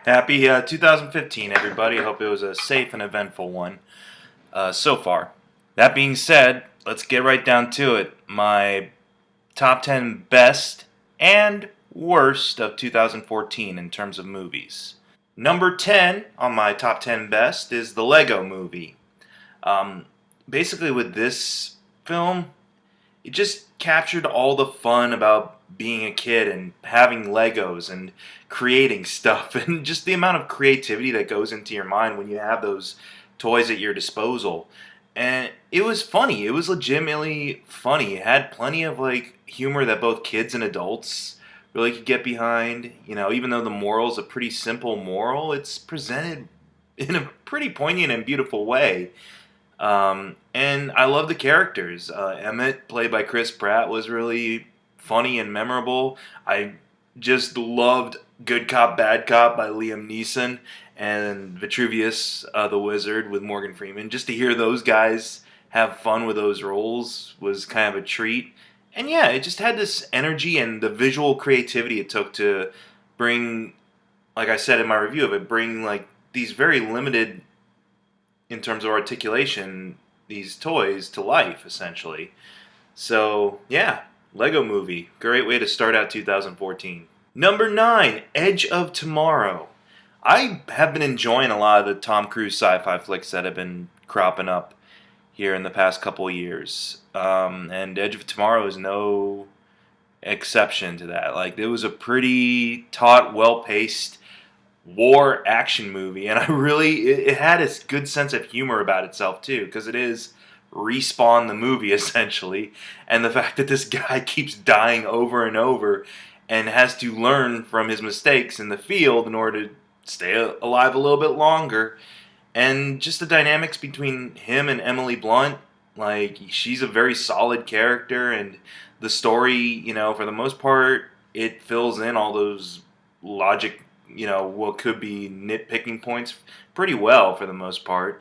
Happy 2015, everybody. Hope it was a safe and eventful one so far. That being said, let's get right down to it. My top 10 best and worst of 2014 in terms of movies. Number 10 on my top 10 best is the Lego movie. Um, Basically, with this film, it just captured all the fun about being a kid and having Legos and creating stuff and just the amount of creativity that goes into your mind when you have those toys at your disposal. And it was funny. It was legitimately funny. It had plenty of like humor that both kids and adults really could get behind. You know, even though the moral's a pretty simple moral, it's presented in a pretty poignant and beautiful way. And I love the characters. Emmett, played by Chris Pratt, was really funny and memorable. I just loved Good Cop, Bad Cop by Liam Neeson and Vitruvius, the Wizard, with Morgan Freeman. Just to hear those guys have fun with those roles was kind of a treat. And yeah, it just had this energy and the visual creativity it took to bring, like I said in my review of it, bring like these very limited in terms of articulation, these toys to life, essentially. So, yeah, Lego Movie. Great way to start out 2014. Number 9, Edge of Tomorrow. I have been enjoying a lot of the Tom Cruise sci-fi flicks that have been cropping up here in the past couple of years. And Edge of Tomorrow is no exception to that. Like, it was a pretty taut, well-paced war action movie, and it had a good sense of humor about itself too, because it is Respawn the movie essentially, and the fact that this guy keeps dying over and over and has to learn from his mistakes in the field in order to stay alive a little bit longer, and just the dynamics between him and Emily Blunt. Like, she's a very solid character, and the story, you know, for the most part, it fills in all those logic, you know, what could be nitpicking points pretty well for the most part.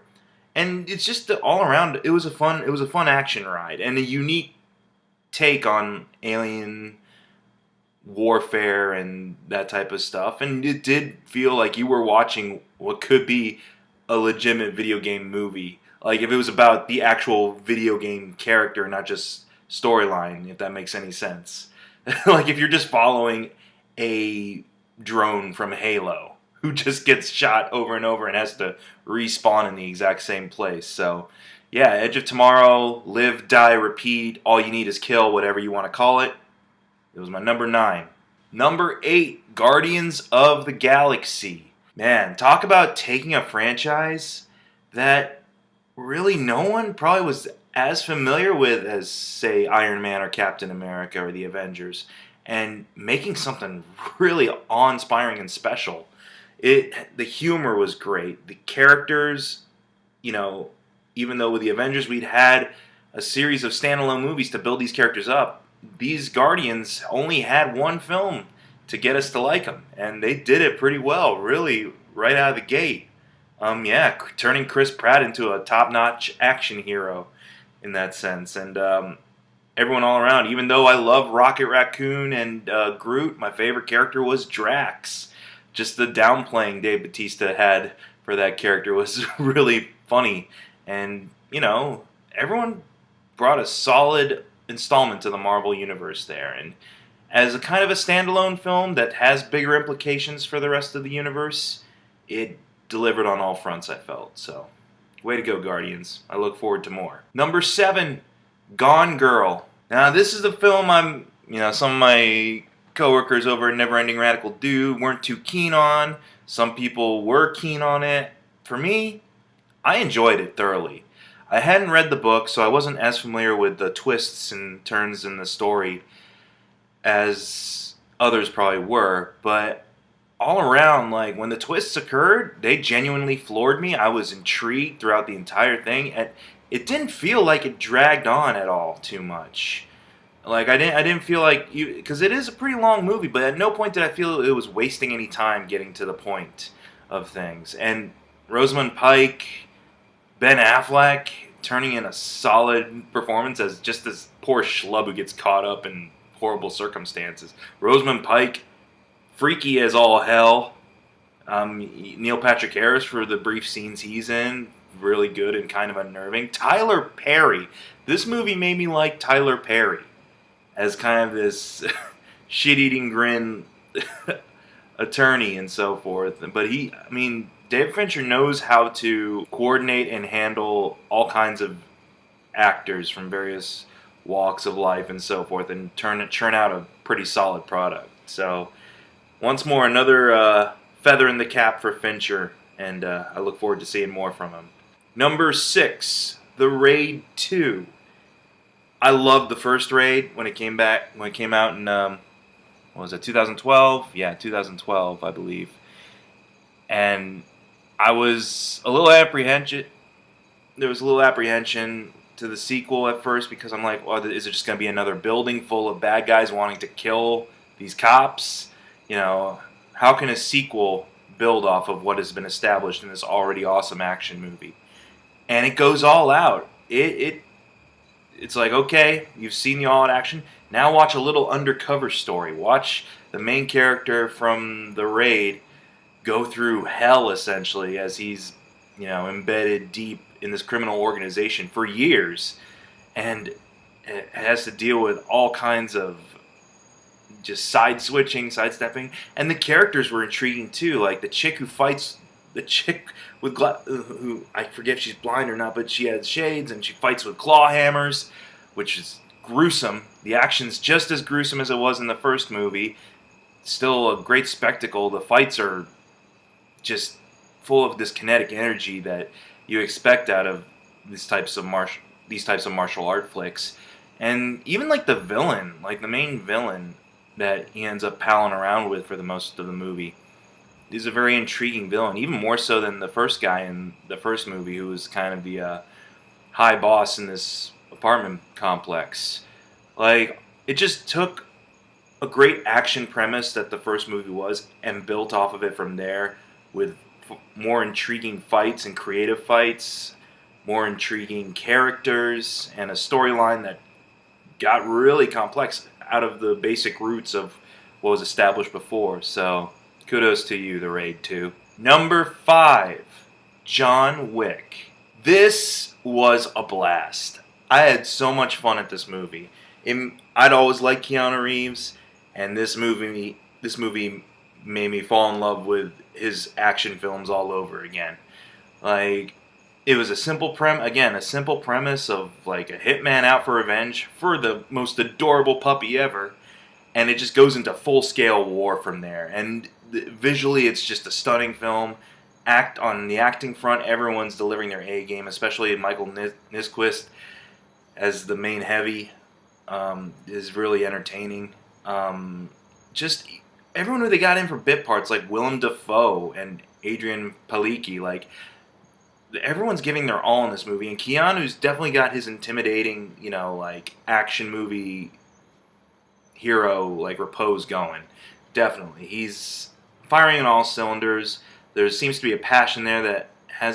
And it's just all around, it was a fun action ride and a unique take on alien warfare and that type of stuff. And it did feel like you were watching what could be a legitimate video game movie. Like, if it was about the actual video game character, not just storyline, if that makes any sense. Like, if you're just following a drone from Halo who just gets shot over and over and has to respawn in the exact same place. So, yeah, Edge of Tomorrow, live, die, repeat, all you need is kill, whatever you want to call it. It was my number 9. Number 8, Guardians of the Galaxy. Man, talk about taking a franchise that really no one probably was as familiar with as, say, Iron Man or Captain America or the Avengers, and making something really awe-inspiring and special. The humor was great. The characters, you know, even though with the Avengers we'd had a series of standalone movies to build these characters up, these Guardians only had one film to get us to like them, and they did it pretty well, really, right out of the gate. Yeah, turning Chris Pratt into a top-notch action hero in that sense, and everyone all around. Even though I love Rocket Raccoon and Groot, my favorite character was Drax. Just the downplaying Dave Bautista had for that character was really funny, and you know, everyone brought a solid installment to the Marvel Universe there, and as a kind of a standalone film that has bigger implications for the rest of the universe, it delivered on all fronts, I felt. So, way to go, Guardians. I look forward to more. Number 7, Gone Girl. Now, this is the film some of my coworkers over at Neverending Radical Do weren't too keen on. Some people were keen on it. For me, I enjoyed it thoroughly. I hadn't read the book, so I wasn't as familiar with the twists and turns in the story as others probably were, but all around, like, when the twists occurred, they genuinely floored me. I was intrigued throughout the entire thing, and it didn't feel like it dragged on at all too much. Like, I didn't feel like because it is a pretty long movie, but at no point did I feel it was wasting any time getting to the point of things. And Rosamund Pike, Ben Affleck turning in a solid performance as just this poor schlub who gets caught up in horrible circumstances. Rosamund Pike, freaky as all hell. Neil Patrick Harris for the brief scenes he's in, really good and kind of unnerving. Tyler Perry. This movie made me like Tyler Perry as kind of this shit-eating grin attorney and so forth. But David Fincher knows how to coordinate and handle all kinds of actors from various walks of life and so forth, and churn out a pretty solid product. So, once more, another feather in the cap for Fincher, and I look forward to seeing more from him. Number 6, The Raid 2. I loved the first Raid when it came out in what was it, 2012? Yeah, 2012, I believe. And I was a little apprehension. There was a little apprehension to the sequel at first because I'm like, well, is it just going to be another building full of bad guys wanting to kill these cops? You know, how can a sequel build off of what has been established in this already awesome action movie? And it goes all out. It's like, okay, you've seen the all-out action. Now watch a little undercover story. Watch the main character from the Raid go through hell, essentially, as he's, embedded deep in this criminal organization for years. And it has to deal with all kinds of just sidestepping. And the characters were intriguing, too. Like, the chick with who I forget if she's blind or not, but she has shades and she fights with claw hammers, which is gruesome. The action's just as gruesome as it was in the first movie. Still a great spectacle. The fights are just full of this kinetic energy that you expect out of these types of martial art flicks. And even like the main villain that he ends up palling around with for the most of the movie, is a very intriguing villain, even more so than the first guy in the first movie, who was kind of the high boss in this apartment complex. Like, it just took a great action premise that the first movie was and built off of it from there with more intriguing fights and creative fights, more intriguing characters, and a storyline that got really complex out of the basic roots of what was established before. So, kudos to you, The Raid 2. Number 5, John Wick. This was a blast. I had so much fun at this movie. I'd always liked Keanu Reeves, and this movie made me fall in love with his action films all over again. Like, it was a simple premise of like a hitman out for revenge for the most adorable puppy ever, and it just goes into full-scale war from there. And visually, it's just a stunning film. On the acting front, everyone's delivering their A game, especially Michael Nisquist as the main heavy is really entertaining. Just everyone who they got in for bit parts, like Willem Dafoe and Adrian Palicki, like everyone's giving their all in this movie. And Keanu's definitely got his intimidating, action movie hero repose going. Definitely, he's firing on all cylinders. There seems to be a passion there that I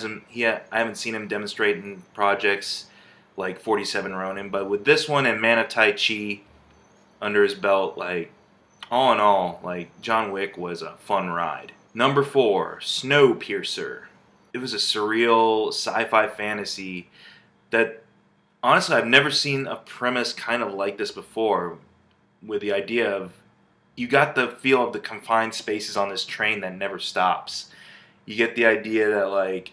haven't seen him demonstrate in projects like 47 Ronin, but with this one and Man of Tai Chi under his belt, all in all, John Wick was a fun ride. Number 4, Snowpiercer. It was a surreal sci-fi fantasy that, honestly, I've never seen a premise kind of like this before, with the idea of, you got the feel of the confined spaces on this train that never stops. You get the idea that,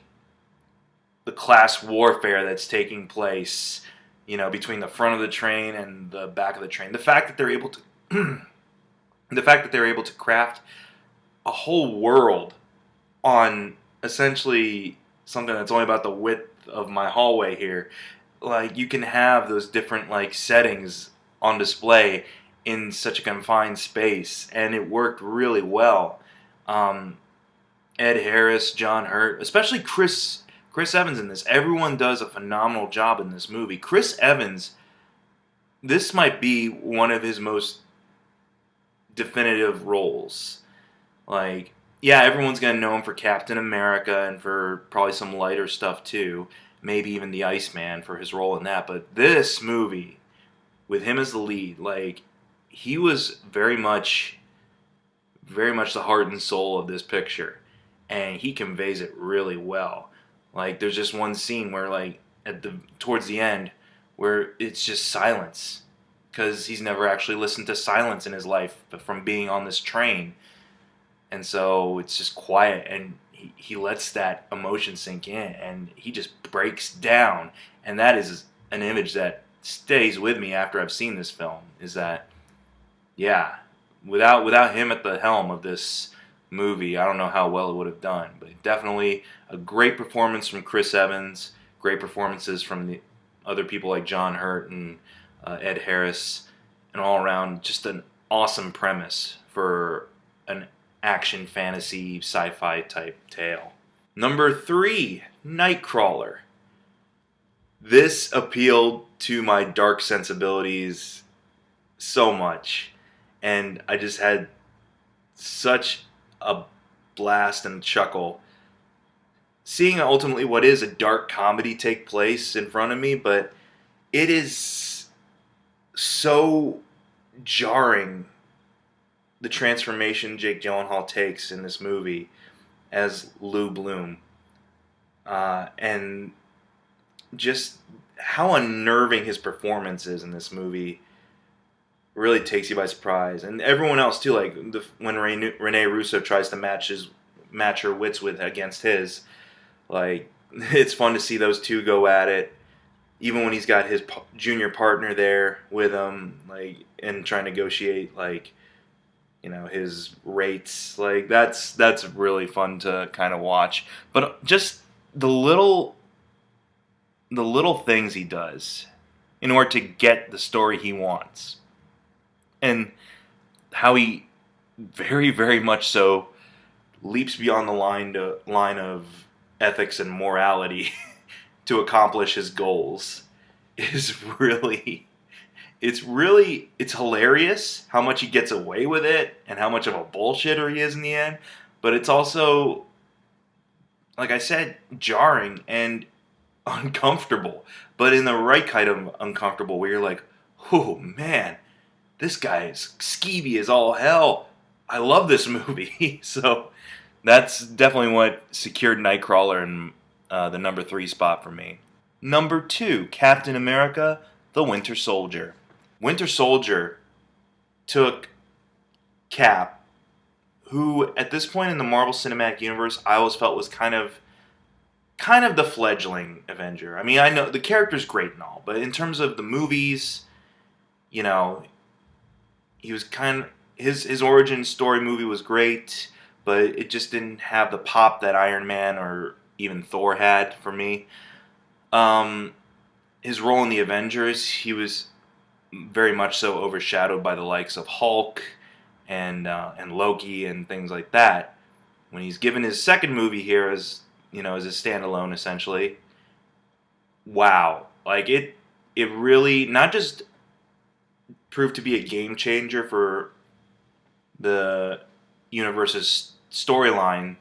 the class warfare that's taking place, between the front of the train and the back of the train. The fact that they're able to craft a whole world on essentially something that's only about the width of my hallway here. You can have those different settings on display in such a confined space, and it worked really well. Ed Harris, John Hurt, especially Chris Evans in this. Everyone does a phenomenal job in this movie. Chris Evans, this might be one of his most definitive roles. Everyone's going to know him for Captain America and for probably some lighter stuff too. Maybe even the Iceman for his role in that. But this movie, with him as the lead, he was very much the heart and soul of this picture. and he conveys it really well. Like there's just one scene where like towards the end where it's just silence because he's never actually listened to silence in his life from being on this train, and so it's just quiet, and he lets that emotion sink in, and he just breaks down, and that is an image that stays with me after I've seen this film. Is that yeah, without him at the helm of this movie, I don't know how well it would have done. But definitely a great performance from Chris Evans. Great performances from the other people like John Hurt and Ed Harris, and all around just an awesome premise for an action fantasy sci-fi type tale. Number 3, Nightcrawler. This appealed to my dark sensibilities so much, and I just had such a blast and chuckle seeing ultimately what is a dark comedy take place in front of me, but it is so jarring, the transformation Jake Gyllenhaal takes in this movie as Lou Bloom, and just how unnerving his performance is in this movie really takes you by surprise, and everyone else too. Like when Rene Russo tries to match her wits with against his, like it's fun to see those two go at it. Even when he's got his junior partner there with him, like and trying to negotiate like his rates, like that's really fun to kind of watch. But just the little things he does in order to get the story he wants, and how he very, very much so leaps beyond the line of ethics and morality to accomplish his goals is it's hilarious how much he gets away with it and how much of a bullshitter he is in the end. But it's also, like I said, jarring and uncomfortable, but in the right kind of uncomfortable where you're like, oh man, this guy is skeevy as all hell. I love this movie. So that's definitely what secured Nightcrawler in the number 3 spot for me. Number 2, Captain America, The Winter Soldier. Winter Soldier took Cap, who at this point in the Marvel Cinematic Universe I always felt was kind of the fledgling Avenger. I mean, I know the character's great and all, but in terms of the movies, he was his origin story movie was great, but it just didn't have the pop that Iron Man or even Thor had for me. His role in the Avengers, he was very much so overshadowed by the likes of Hulk and Loki and things like that. When he's given his second movie here as as a standalone essentially, wow, like it really not just proved to be a game changer for the universe's storyline,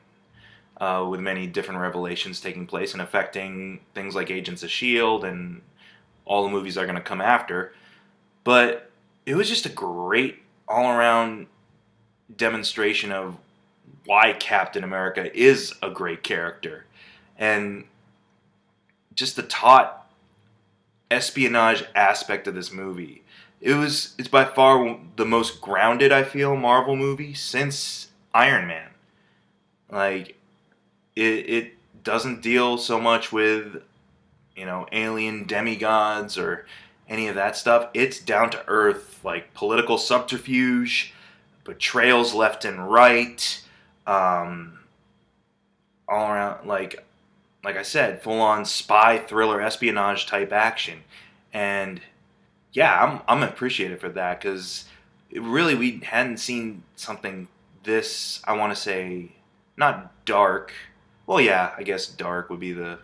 with many different revelations taking place and affecting things like Agents of S.H.I.E.L.D. and all the movies that are going to come after. But it was just a great all-around demonstration of why Captain America is a great character. And just the taut espionage aspect of this movie. It's by far the most grounded, I feel, Marvel movie since Iron Man. Like, it doesn't deal so much with, alien demigods or any of that stuff. It's down to earth, like political subterfuge, betrayals left and right, all around, like I said, full on spy thriller espionage type action. And yeah, I'm appreciative for that, because really we hadn't seen something this, I want to say, not dark. Well, yeah, I guess dark would be the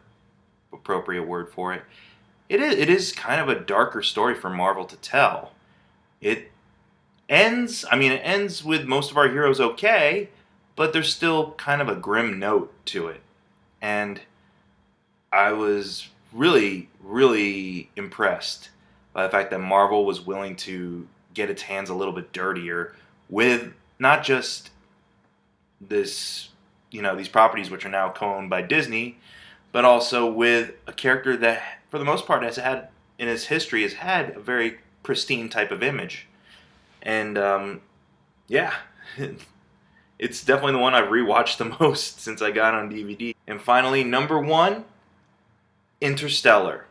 appropriate word for it. It is kind of a darker story for Marvel to tell. It ends with most of our heroes okay, but there's still kind of a grim note to it. And I was really, really impressed by the fact that Marvel was willing to get its hands a little bit dirtier with not just this, these properties which are now co-owned by Disney, but also with a character that, for the most part, has had in his history has had a very pristine type of image, and yeah, it's definitely the one I've rewatched the most since I got on DVD. And finally, number one, Interstellar.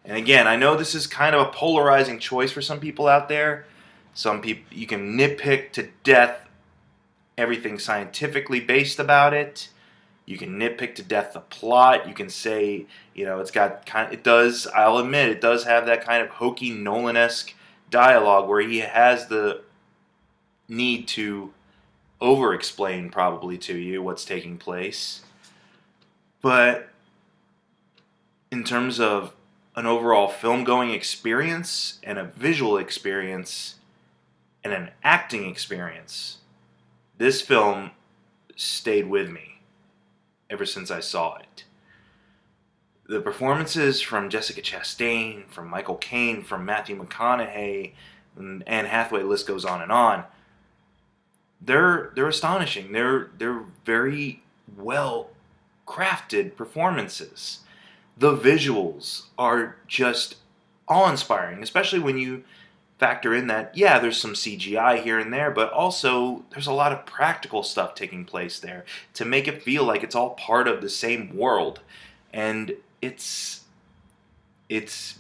And again, I know this is kind of a polarizing choice for some people out there. Some people, you can nitpick to death everything scientifically based about it. You can nitpick to death the plot. You can say, it's got it does, I'll admit, it does have that kind of hokey Nolan-esque dialogue where he has the need to over-explain probably to you what's taking place. But in terms of an overall film-going experience and a visual experience and an acting experience, this film stayed with me ever since I saw it. The performances from Jessica Chastain, from Michael Caine, from Matthew McConaughey, and Anne Hathaway, the list goes on and on. They're astonishing. They're very well crafted performances. The visuals are just awe-inspiring, especially when you factor in that, yeah, there's some CGI here and there, but also there's a lot of practical stuff taking place there to make it feel like it's all part of the same world. And it's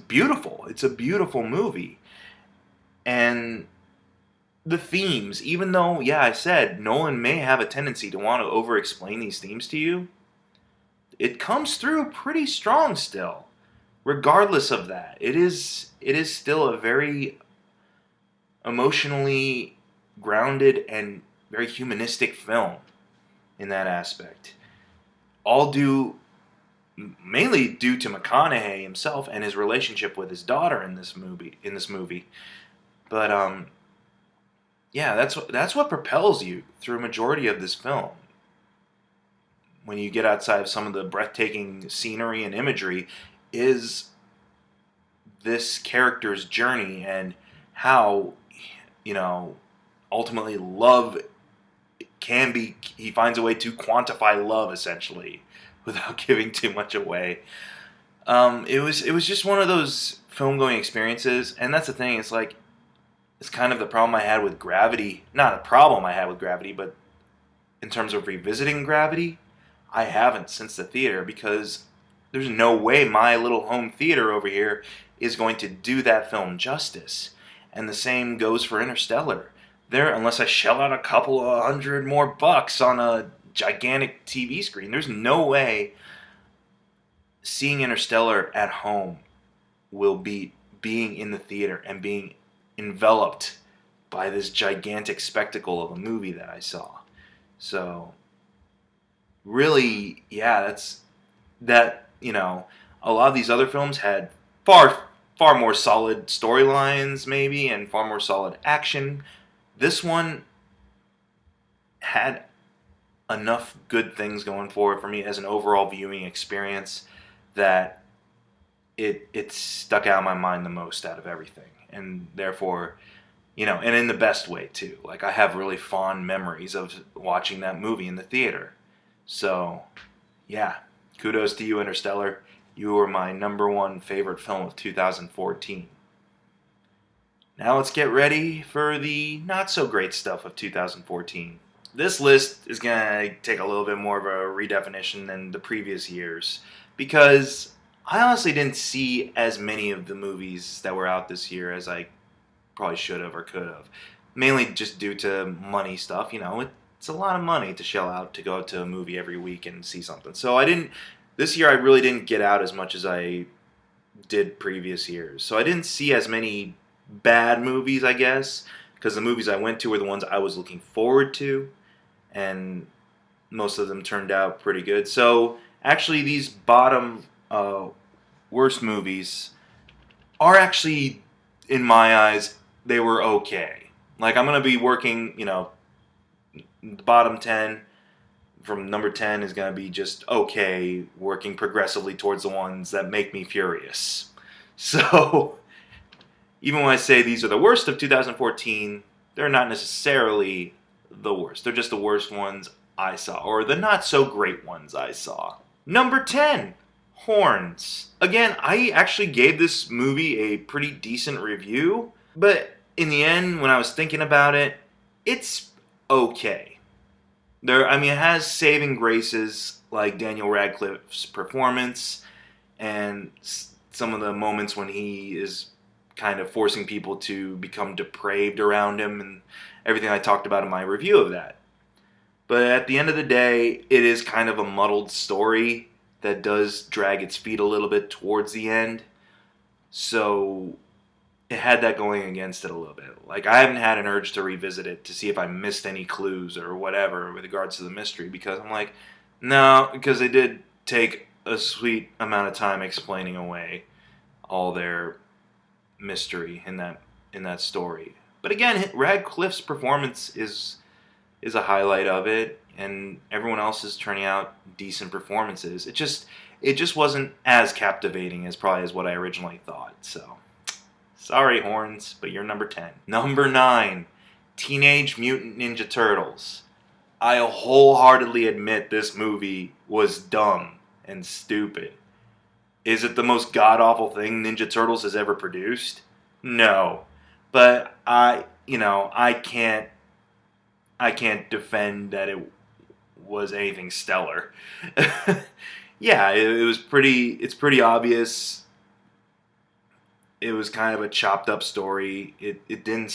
beautiful. It's a beautiful movie. And the themes, even though, yeah, I said Nolan may have a tendency to want to over-explain these themes to you, it comes through pretty strong still. Regardless of that, it is still a very emotionally grounded and very humanistic film in that aspect. Mainly due to McConaughey himself and his relationship with his daughter in this movie. But yeah, that's what propels you through a majority of this film. When you get outside of some of the breathtaking scenery and imagery, is this character's journey and how, ultimately love can be, he finds a way to quantify love, essentially, without giving too much away. It was just one of those film-going experiences, and that's the thing, it's kind of the problem I had with Gravity. Not a problem I had with Gravity, but in terms of revisiting Gravity, I haven't since the theater, because there's no way my little home theater over here is going to do that film justice. And the same goes for Interstellar. Unless I shell out a couple of $100 more on a gigantic TV screen, there's no way seeing Interstellar at home will beat being in the theater and being enveloped by this gigantic spectacle of a movie that I saw. So really, yeah, a lot of these other films had far more solid storylines maybe and far more solid action. This one had enough good things going for it for me as an overall viewing experience that it stuck out in my mind the most out of everything. And therefore, and in the best way too. Like, I have really fond memories of watching that movie in the theater. So, yeah, kudos to you, Interstellar. You were my number one favorite film of 2014. Now let's get ready for the not-so-great stuff of 2014. This list is going to take a little bit more of a redefinition than the previous years, because I honestly didn't see as many of the movies that were out this year as I probably should have or could have. Mainly just due to money stuff, it's a lot of money to shell out to go to a movie every week and see something. So this year I really didn't get out as much as I did previous years. So I didn't see as many bad movies, I guess, because the movies I went to were the ones I was looking forward to, and most of them turned out pretty good. So actually these bottom worst movies are actually, in my eyes, they were okay. Like, I'm going to be working, the bottom 10 from number 10 is going to be just okay, working progressively towards the ones that make me furious. So, even when I say these are the worst of 2014, they're not necessarily the worst. They're just the worst ones I saw, or the not so great ones I saw. Number 10, Horns. Again, I actually gave this movie a pretty decent review, but in the end, when I was thinking about it, it's okay. It has saving graces like Daniel Radcliffe's performance and some of the moments when he is kind of forcing people to become depraved around him and everything I talked about in my review of that. But at the end of the day, it is kind of a muddled story that does drag its feet a little bit towards the end. So it had that going against it a little bit. Like, I haven't had an urge to revisit it to see if I missed any clues or whatever with regards to the mystery, because I'm like, no, because they did take a sweet amount of time explaining away all their mystery in that story. But again, Radcliffe's performance is a highlight of it, and everyone else is turning out decent performances. It just wasn't as captivating as probably as what I originally thought. So, sorry, Horns, but you're number 10. Number 9, Teenage Mutant Ninja Turtles. I wholeheartedly admit this movie was dumb and stupid. Is it the most god-awful thing Ninja Turtles has ever produced? No. But I can't defend that it was anything stellar. Yeah, it's pretty obvious. It was kind of a chopped up story. It didn't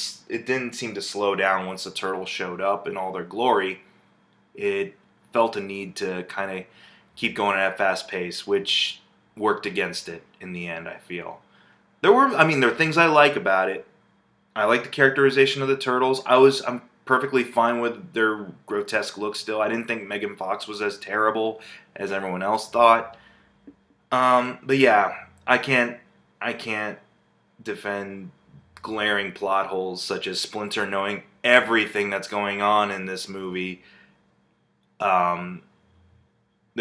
seem to slow down once the turtles showed up in all their glory. It felt a need to kind of keep going at a fast pace, which worked against it in the end, I feel. There are things I like about it. I like the characterization of the turtles. I'm perfectly fine with their grotesque look still. I didn't think Megan Fox was as terrible as everyone else thought. But yeah, I can't defend glaring plot holes such as Splinter knowing everything that's going on in this movie. The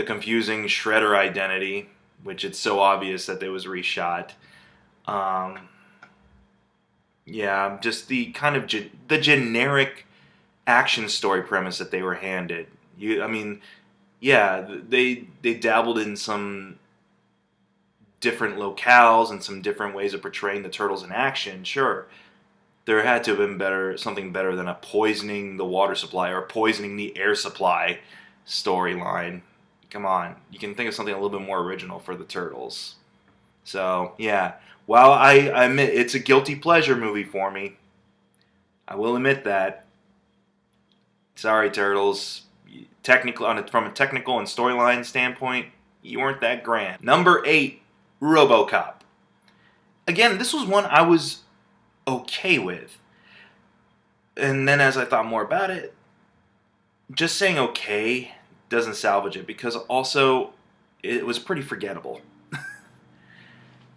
confusing Shredder identity, which it's so obvious that it was reshot. Yeah, just the kind of the generic action story premise that they were handed. They dabbled in some different locales and some different ways of portraying the turtles in action. Sure, there had to have been something better than a poisoning the water supply or poisoning the air supply storyline. Come on, you can think of something a little bit more original for the turtles. So yeah, while I admit it's a guilty pleasure movie for me, I will admit that. Sorry, turtles. From a technical and storyline standpoint, you weren't that grand. Number 8, RoboCop. Again, this was one I was okay with. And then as I thought more about it, just saying okay doesn't salvage it, because also it was pretty forgettable.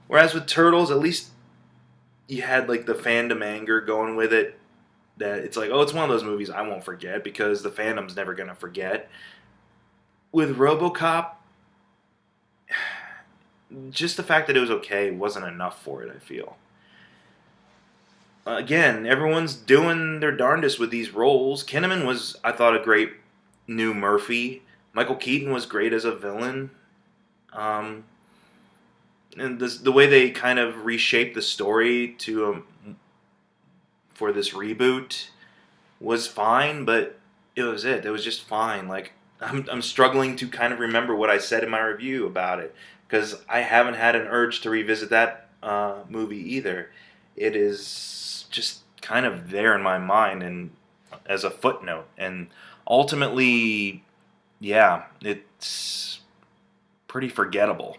Whereas with Turtles, at least you had like the fandom anger going with it. That it's like, oh, it's one of those movies I won't forget because the fandom's never going to forget. With RoboCop, just the fact that it was okay wasn't enough for it, I feel. Again, everyone's doing their darndest with these roles. Kinnaman was, I thought, a great new Murphy. Michael Keaton was great as a villain. And the way they kind of reshaped the story for this reboot was fine, but it was just fine. Like, I'm struggling to kind of remember what I said in my review about it, because I haven't had an urge to revisit that movie either. It is just kind of there in my mind and as a footnote, and ultimately, yeah, it's pretty forgettable.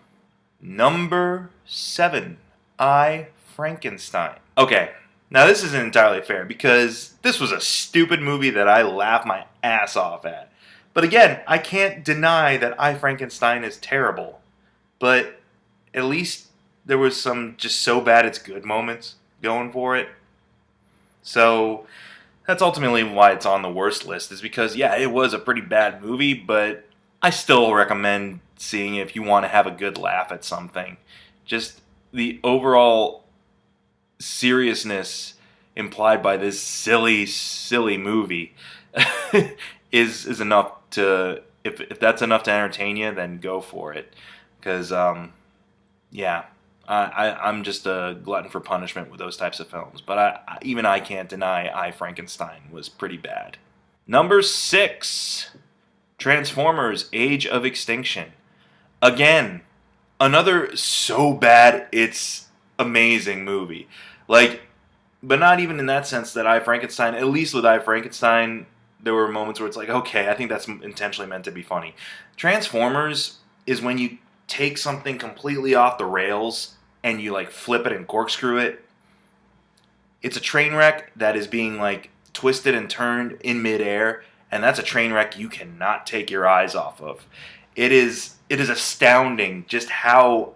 Number 7, I, Frankenstein. Okay, now this isn't entirely fair because this was a stupid movie that I laughed my ass off at. But again, I can't deny that I, Frankenstein is terrible. But at least there was some just so bad it's good moments going for it. So that's ultimately why it's on the worst list, is because, yeah, it was a pretty bad movie, but I still recommend seeing it if you want to have a good laugh at something. Just the overall seriousness implied by this silly movie is enough to, if that's enough to entertain you, then go for it. Because yeah, I'm just a glutton for punishment with those types of films. But even I can't deny I, Frankenstein was pretty bad. Number 6, Transformers: Age of Extinction. Again, another so bad it's amazing movie. Like, but not even in that sense that I, Frankenstein, at least with I, Frankenstein, there were moments where it's like, okay, I think that's intentionally meant to be funny. Transformers is when you take something completely off the rails and you like flip it and corkscrew it. It's a train wreck that is being like twisted and turned in midair, and that's a train wreck you cannot take your eyes off of. It is astounding just how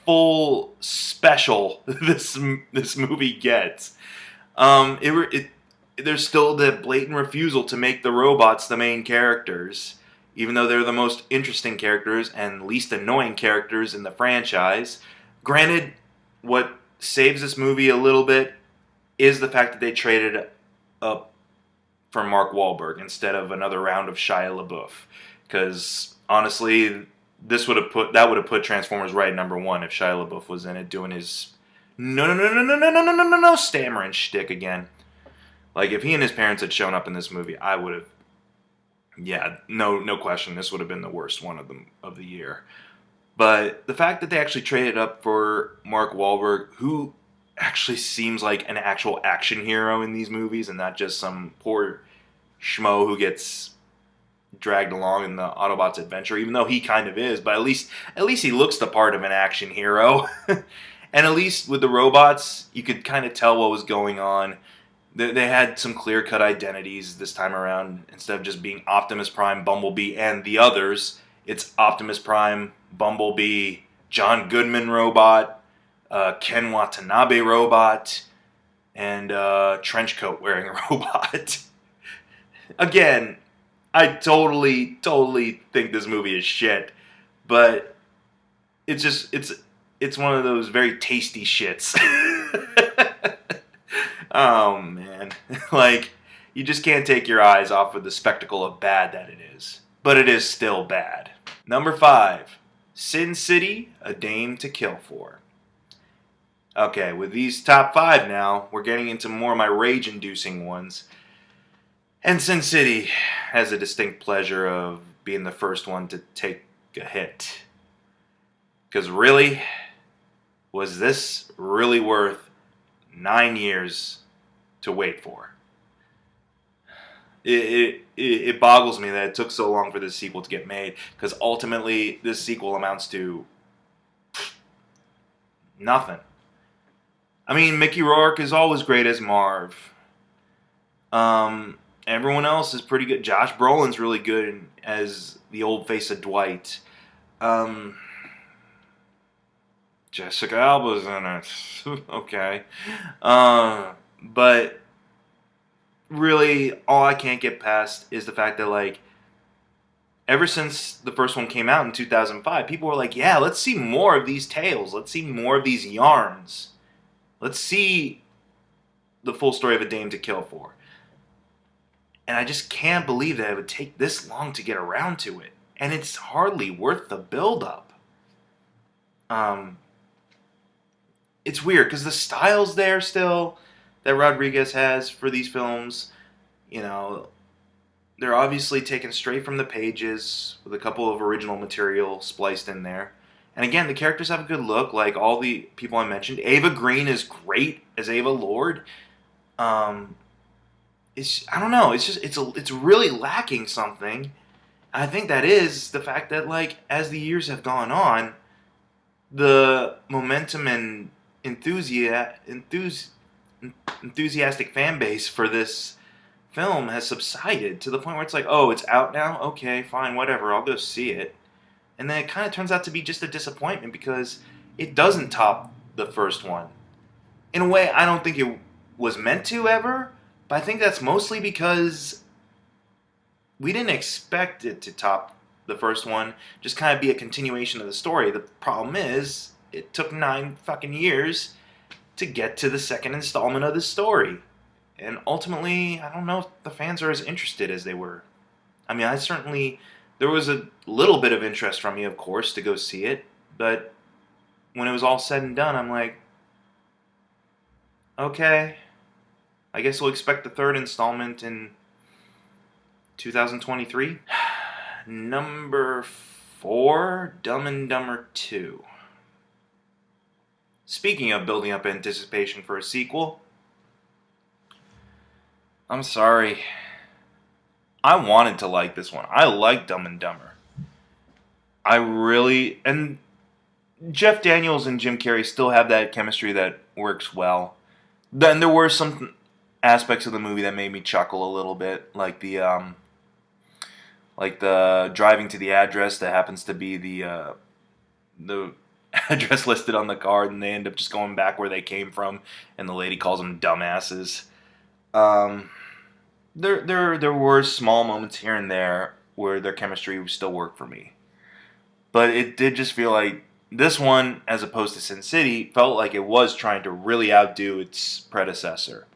full special this movie gets. There's still the blatant refusal to make the robots the main characters, even though they're the most interesting characters and least annoying characters in the franchise. Granted, what saves this movie a little bit is the fact that they traded up for Mark Wahlberg instead of another round of Shia LaBeouf. Because honestly, that would have put Transformers right at number 1 if Shia LaBeouf was in it doing his no stammering shtick again. Like if he and his parents had shown up in this movie, I would have, yeah, no question, this would have been the worst one of the year. But the fact that they actually traded up for Mark Wahlberg, who actually seems like an actual action hero in these movies and not just some poor schmo who gets dragged along in the Autobots' adventure, even though he kind of is, but at least he looks the part of an action hero. And at least with the robots, you could kind of tell what was going on. They had some clear-cut identities this time around. Instead of just being Optimus Prime, Bumblebee, and the others, it's Optimus Prime, Bumblebee, John Goodman robot, Ken Watanabe robot, and trenchcoat wearing robot. Again, I totally think this movie is shit, but it's one of those very tasty shits. Oh man, like you just can't take your eyes off of the spectacle of bad that it is, but it is still bad. Number 5, Sin City: A Dame to Kill For. Okay, with these top 5 now, we're getting into more of my rage-inducing ones. And Sin City has a distinct pleasure of being the first one to take a hit. Because really, was this really worth 9 years to wait for? It boggles me that it took so long for this sequel to get made, because ultimately this sequel amounts to nothing. I mean, Mickey Rourke is always great as Marv. Everyone else is pretty good. Josh Brolin's really good as the old face of Dwight. Jessica Alba's in it. Okay. But really, all I can't get past is the fact that, like, ever since the first one came out in 2005, people were like, yeah, let's see more of these tales. Let's see more of these yarns. Let's see the full story of A Dame to Kill For. And I just can't believe that it would take this long to get around to it. And it's hardly worth the build-up. It's weird, because the style's there still that Rodriguez has for these films. You know, they're obviously taken straight from the pages with a couple of original material spliced in there. And again, the characters have a good look, like all the people I mentioned. Ava Green is great as Ava Lord. I don't know. It's really lacking something. I think that is the fact that, like, as the years have gone on, the momentum and enthusiastic fan base for this film has subsided to the point where it's like, oh, it's out now? Okay, fine, whatever, I'll go see it. And then it kind of turns out to be just a disappointment because it doesn't top the first one. In a way, I don't think it was meant to ever, but I think that's mostly because we didn't expect it to top the first one, just kind of be a continuation of the story. The problem is, it took 9 fucking years, to get to the second installment of the story. And ultimately, I don't know if the fans are as interested as they were. I mean, there was a little bit of interest from me, of course, to go see it, but when it was all said and done, I'm like, okay, I guess we'll expect the third installment in 2023. Number 4, Dumb and Dumber 2. Speaking of building up anticipation for a sequel, I'm sorry. I wanted to like this one. I like Dumb and Dumber. And Jeff Daniels and Jim Carrey still have that chemistry that works well. Then there were some aspects of the movie that made me chuckle a little bit, like the driving to the address that happens to be the address listed on the card, and they end up just going back where they came from, and the lady calls them dumbasses. There were small moments here and there where their chemistry still worked for me, but it did just feel like this one, as opposed to Sin City, felt like it was trying to really outdo its predecessor,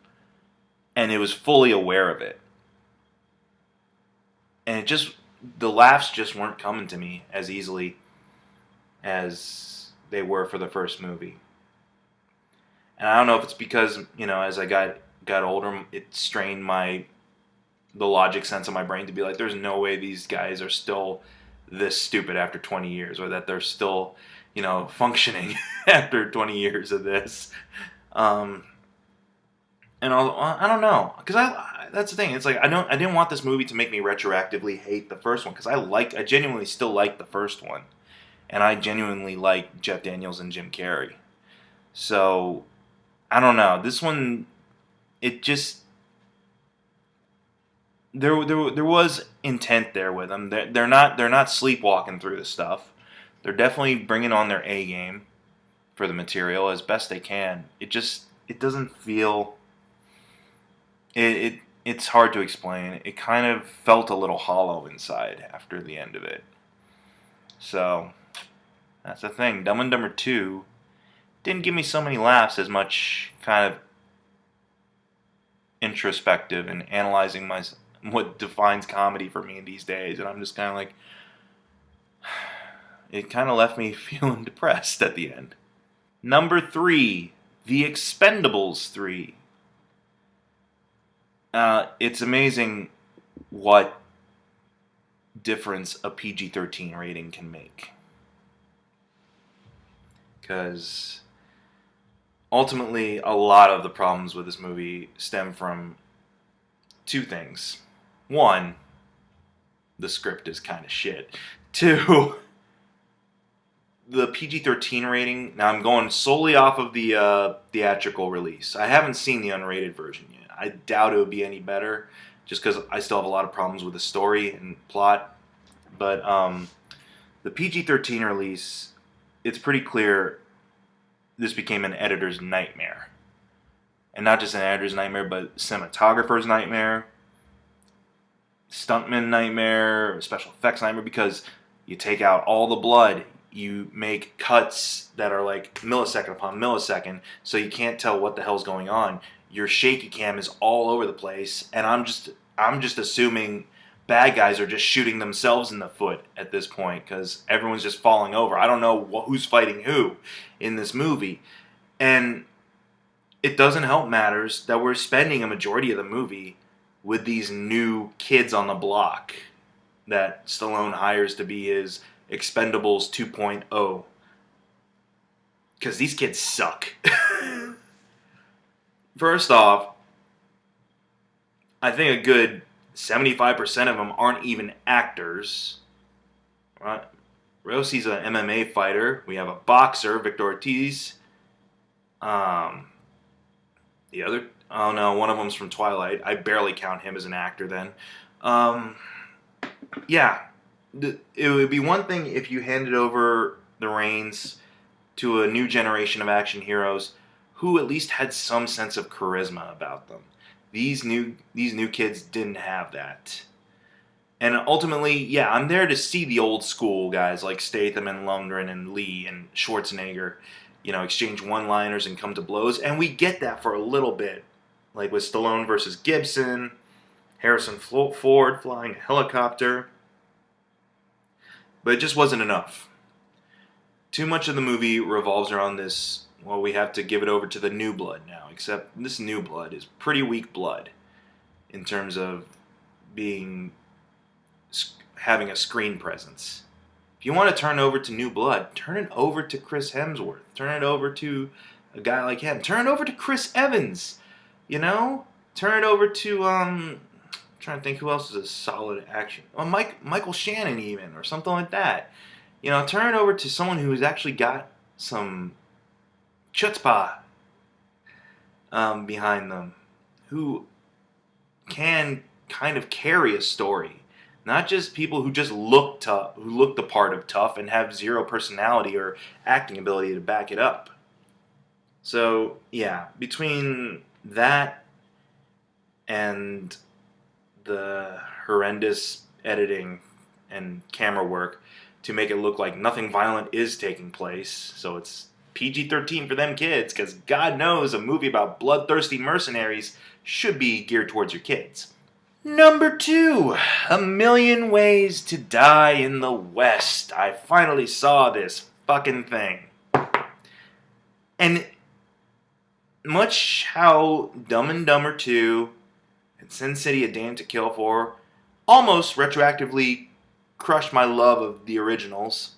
and it was fully aware of it. And the laughs just weren't coming to me as easily as they were for the first movie. And I don't know if it's because, as I got older, it strained the logic sense of my brain to be like, there's no way these guys are still this stupid after 20 years, or that they're still, functioning after 20 years of this. And I don't know, because that's the thing. It's like I didn't want this movie to make me retroactively hate the first one, because I genuinely still like the first one, and I genuinely like Jeff Daniels and Jim Carrey. So I don't know. This one, it just there was intent there with them. They're not sleepwalking through the stuff. They're definitely bringing on their A game for the material as best they can. It doesn't feel. It's hard to explain. It kind of felt a little hollow inside after the end of it. So that's the thing. Dumb and Dumber 2 didn't give me so many laughs as much kind of introspective and analyzing what defines comedy for me these days. And I'm just kind of like, it kind of left me feeling depressed at the end. Number 3, The Expendables 3. It's amazing what difference a PG-13 rating can make. Because ultimately, a lot of the problems with this movie stem from 2 things. 1, the script is kind of shit. 2, the PG-13 rating. Now I'm going solely off of the theatrical release. I haven't seen the unrated version yet. I doubt it would be any better, just because I still have a lot of problems with the story and plot. But the PG-13 release, it's pretty clear this became an editor's nightmare. And not just an editor's nightmare, but cinematographer's nightmare, stuntman nightmare, special effects nightmare, because you take out all the blood, you make cuts that are like millisecond upon millisecond, so you can't tell what the hell's going on. Your shaky cam is all over the place, and I'm just assuming bad guys are just shooting themselves in the foot at this point, because everyone's just falling over. I don't know who's fighting who in this movie. And it doesn't help matters that we're spending a majority of the movie with these new kids on the block that Stallone hires to be his Expendables 2.0. Because these kids suck. First off, I think a good 75% of them aren't even actors. Right? Rossi's an MMA fighter. We have a boxer, Victor Ortiz. The other, oh no, one of them's from Twilight. I barely count him as an actor then. Yeah, it would be one thing if you handed over the reins to a new generation of action heroes who at least had some sense of charisma about them. These new kids didn't have that. And ultimately, yeah, I'm there to see the old school guys like Statham and Lundgren and Lee and Schwarzenegger. exchange one-liners and come to blows. And we get that for a little bit. Like with Stallone versus Gibson, Harrison Ford flying a helicopter. But it just wasn't enough. Too much of the movie revolves around this, well, we have to give it over to the new blood now. Except this new blood is pretty weak blood in terms of having a screen presence. If you want to turn over to new blood, turn it over to Chris Hemsworth. Turn it over to a guy like him. Turn it over to Chris Evans. Turn it over to I'm trying to think who else is a solid action. Well, Michael Shannon even, or something like that. Turn it over to someone who's actually got some chutzpah behind them, who can kind of carry a story. Not just people who just look tough, who look the part of tough and have zero personality or acting ability to back it up. So, yeah, between that and the horrendous editing and camera work to make it look like nothing violent is taking place, so it's PG-13 for them kids, because God knows a movie about bloodthirsty mercenaries should be geared towards your kids. Number 2, A Million Ways to Die in the West. I finally saw this fucking thing. And much how Dumb and Dumber 2 and Sin City: A Dame to Kill For almost retroactively crushed my love of the originals,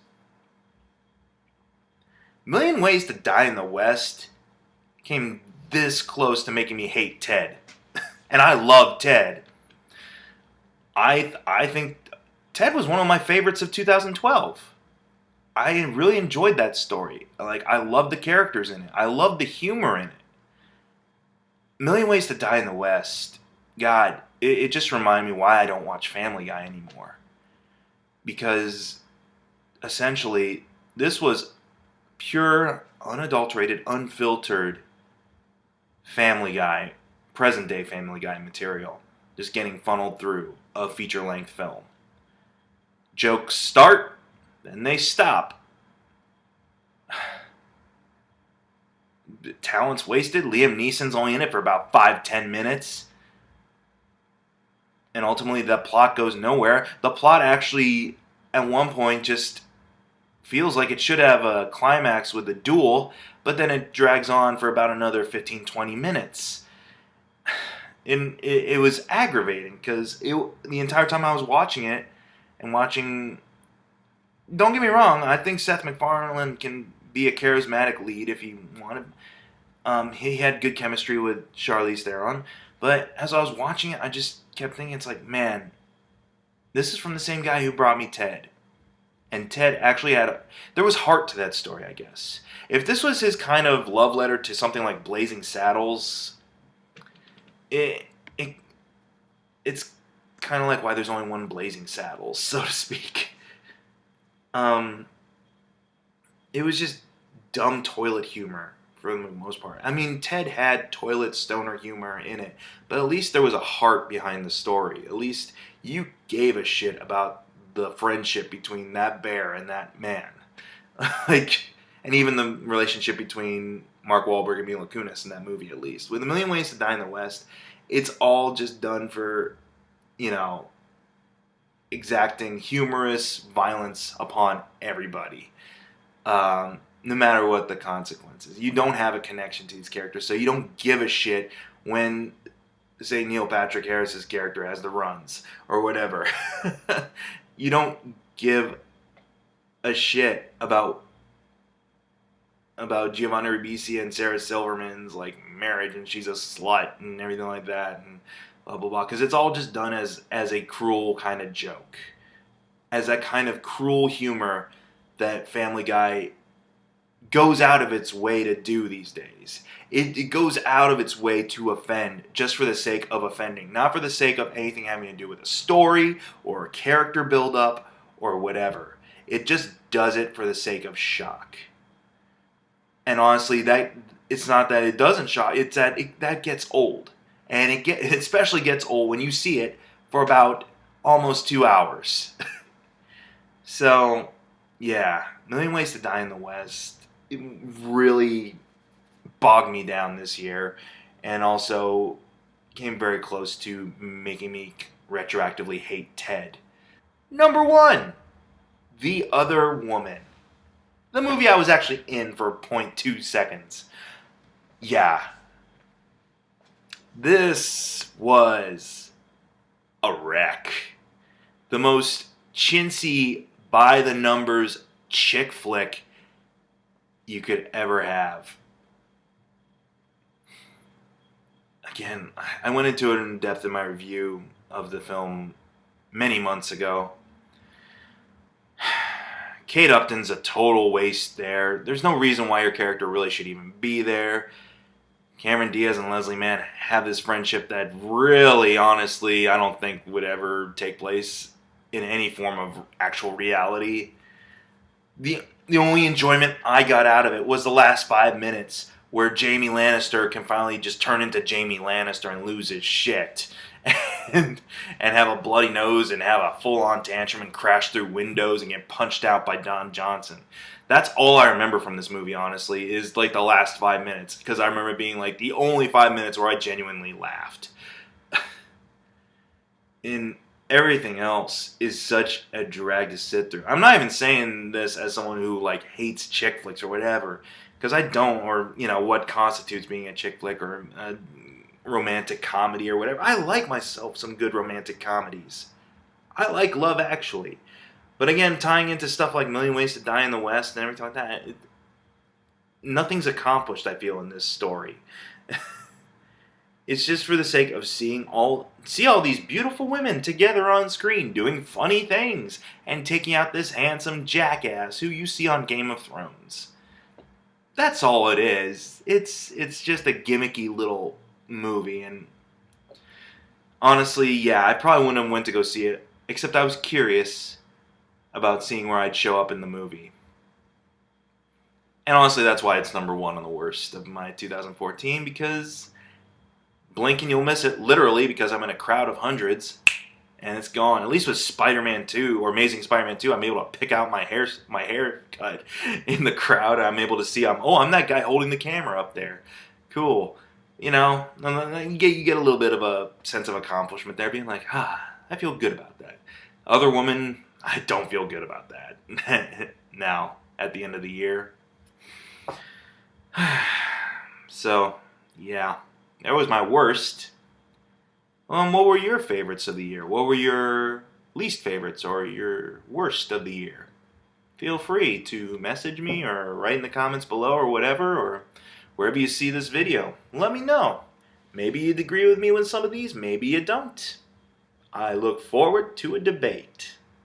A Million Ways to Die in the West came this close to making me hate Ted. And I love Ted. I think Ted was one of my favorites of 2012. I really enjoyed that story. I love the characters in it. I love the humor in it. A Million Ways to Die in the West. God, it just reminded me why I don't watch Family Guy anymore. Because, essentially, this was pure, unadulterated, unfiltered Family Guy, present-day Family Guy material. Just getting funneled through a feature-length film. Jokes start, then they stop. Talent's wasted. Liam Neeson's only in it for about 5-10 minutes. And ultimately the plot goes nowhere. The plot actually, at one point, just feels like it should have a climax with a duel, but then it drags on for about another 15-20 minutes. And it was aggravating, because the entire time I was watching it, and don't get me wrong, I think Seth MacFarlane can be a charismatic lead if he wanted. He had good chemistry with Charlize Theron, but as I was watching it, I just kept thinking, it's like, man, this is from the same guy who brought me Ted. And Ted actually there was heart to that story, I guess. If this was his kind of love letter to something like Blazing Saddles, it's kind of like why there's only one Blazing Saddles, so to speak. It was just dumb toilet humor for the most part. I mean, Ted had toilet stoner humor in it, but at least there was a heart behind the story. At least you gave a shit about the friendship between that bear and that man. And even the relationship between Mark Wahlberg and Mila Kunis in that movie, at least. With A Million Ways to Die in the West, it's all just done for, exacting humorous violence upon everybody. No matter what the consequences. You don't have a connection to these characters, so you don't give a shit when, say, Neil Patrick Harris's character has the runs, or whatever. You don't give a shit about Giovanni Ribisi and Sarah Silverman's marriage, and she's a slut and everything like that, and blah blah blah, because it's all just done as a cruel kind of joke, as that kind of cruel humor that Family Guy goes out of its way to do these days. It goes out of its way to offend just for the sake of offending, not for the sake of anything having to do with a story or a character build-up or whatever. It just does it for the sake of shock. And honestly, it's not that it doesn't shock, it's that that gets old. And it especially gets old when you see it for about almost 2 hours. So, yeah, A Million Ways to Die in the West. really bogged me down this year, and also came very close to making me retroactively hate Ted. Number one, The Other Woman. The movie I was actually in for .2 seconds. Yeah, this was a wreck. The most chintzy, by the numbers chick flick you could ever have. Again, I went into it in depth in my review of the film many months ago. Kate Upton's a total waste there. There's no reason why your character really should even be there. Cameron Diaz and Leslie Mann have this friendship that really, honestly, I don't think would ever take place in any form of actual reality. The only enjoyment I got out of it was the last 5 minutes where Jamie Lannister can finally just turn into Jamie Lannister and lose his shit. And have a bloody nose and have a full-on tantrum and crash through windows and get punched out by Don Johnson. That's all I remember from this movie, honestly, is like the last 5 minutes. Because I remember it being like the only 5 minutes where I genuinely laughed. And everything else is such a drag to sit through. I'm not even saying this as someone who like hates chick flicks or whatever. Because I don't, or what constitutes being a chick flick or a romantic comedy or whatever. I like myself some good romantic comedies. I like Love Actually. But again, tying into stuff like Million Ways to Die in the West and everything like that, nothing's accomplished, I feel, in this story. It's just for the sake of see all these beautiful women together on screen doing funny things and taking out this handsome jackass who you see on Game of Thrones. That's all it is. It's just a gimmicky little movie, and honestly, yeah, I probably wouldn't have went to go see it, except I was curious about seeing where I'd show up in the movie. And honestly, that's why it's number one on the worst of my 2014, because blink and you'll miss it, literally, because I'm in a crowd of hundreds, and it's gone. At least with Spider-Man 2, or Amazing Spider-Man 2, I'm able to pick out my haircut in the crowd. I'm able to see, I'm that guy holding the camera up there. Cool. You get a little bit of a sense of accomplishment there, being like, I feel good about that. Other Woman, I don't feel good about that now, at the end of the year. So, yeah, that was my worst. What were your favorites of the year? What were your least favorites or your worst of the year? Feel free to message me or write in the comments below or whatever, or wherever you see this video. Let me know. Maybe you'd agree with me with some of these, maybe you don't. I look forward to a debate.